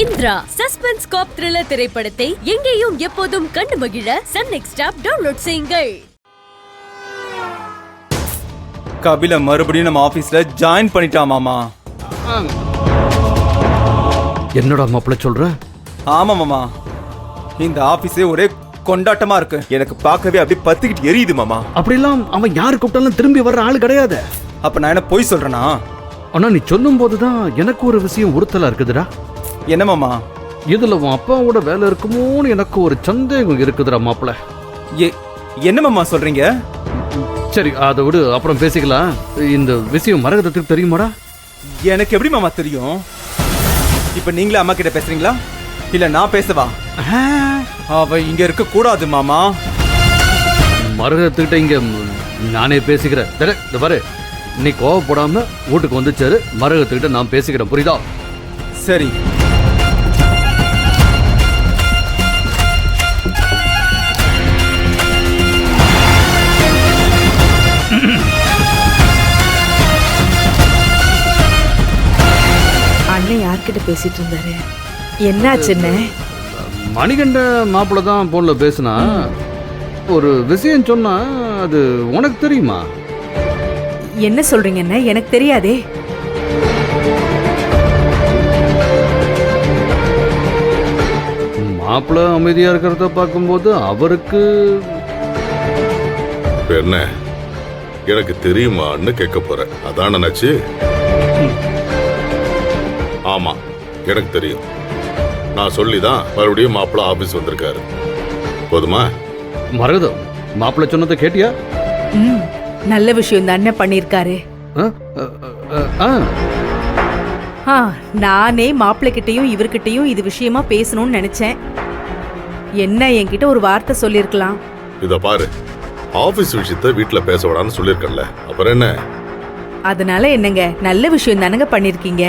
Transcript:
Indira suspense காப் thriller திரைப்படத்தை எங்கேயும் எப்போதும் கண்டு மகிழ சன் நெக்ஸ்ட் ஆப் டவுன்லோட் செய்யுங்கள். கபில மறுபடியும் நம்ம ஆபீஸ்ல ஜாயின் பண்ணிட்டா மாமா. என்னடா மாப்பிள்ள சொல்ற? ஆமா மாமா, இந்த ஆபீஸே ஒரே கொண்டாட்டமா இருக்கு. எனக்கு பார்க்கவே அப்படியே பத்திக்கிட்டு எரியுது மாமா. அப்படிலாம் அவன் யாரு கூப்பிட்டாலும் திரும்பி வர்ற ஆளு கிடையாது. அப்ப நான் என்ன போய் சொல்றேனா? ஆனா நீ சொல்லும் போதுதான் எனக்கு ஒரு விஷயம் உறுத்தலா இருக்குதுடா. என்ன மாமா? இதுல உன் அப்பாவோட வேலை இருக்குமோன்னு எனக்கு ஒரு சந்தேகம் இருக்குதுடா மாப்பிள்ள. என்ன மாமா சொல்றீங்க? சரி அதை விடு, அப்புறம் பேசிக்கலாம். இந்த விஷயம் மரகதத்துக்கு தெரியுமாடா? எனக்கு எப்படி மாமா தெரியும்? இப்ப நீங்களே அம்மா கிட்ட பேசுறீங்களா இல்ல நான் பேசவா? அவ இங்க இருக்க கூடாது மாமா. மரகதத்துக்கிட்ட இங்க நானே பேசிக்கிறேன். இந்த பாரு, நீ கோவப்படாம வீட்டுக்கு வந்து சேரு. மரகத்துக்கிட்ட நான் பேசிக்கிறேன், புரியுதா? சரி. அண்ணன் யார்கிட்ட பேசிட்டு இருந்தாரு? என்னாச்சுன்னு? மணிகண்ட மாப்பிள்ள தான் போன்ல பேசினா. ஒரு விஷயம் சொன்னா அது உனக்கு தெரியுமா? என்ன சொல்றீங்கன்னு எனக்கு தெரியாதே. மாப்பிள்ள அமைதியா இருக்கிறத பார்க்கும்போது அவருக்கு என்ன எனக்கு தெரியுமான்னு கேட்க போறேன். அதான் நினைச்சு. ஆமா, எனக்கு தெரியும். நான் சொல்லிதான் மறுபடியும் மாப்பிள்ள ஆபீஸ் வந்திருக்காரு. போதுமா? மரகதம், மாப்பிள்ள சொன்னதை கேட்டியா? நல்ல விஷயம் தான் அண்ணன் பண்ணிருக்காரு. நானே மாப்பிள்ள கிட்டையும் இவர்கிட்டையும் இது விஷயமா பேசணும்னு நினைச்சேன். என்ன என்கிட்ட ஒரு வார்த்தை சொல்லிருக்கலாம். இத பாரு, ஆபீஸ் விஷயத்த வீட்டுல பேச விடான்னு சொல்லிருக்கல, அப்புறம் என்ன? அதனால என்னங்க, நல்ல விஷயம் தானங்க பண்ணிருக்கீங்க.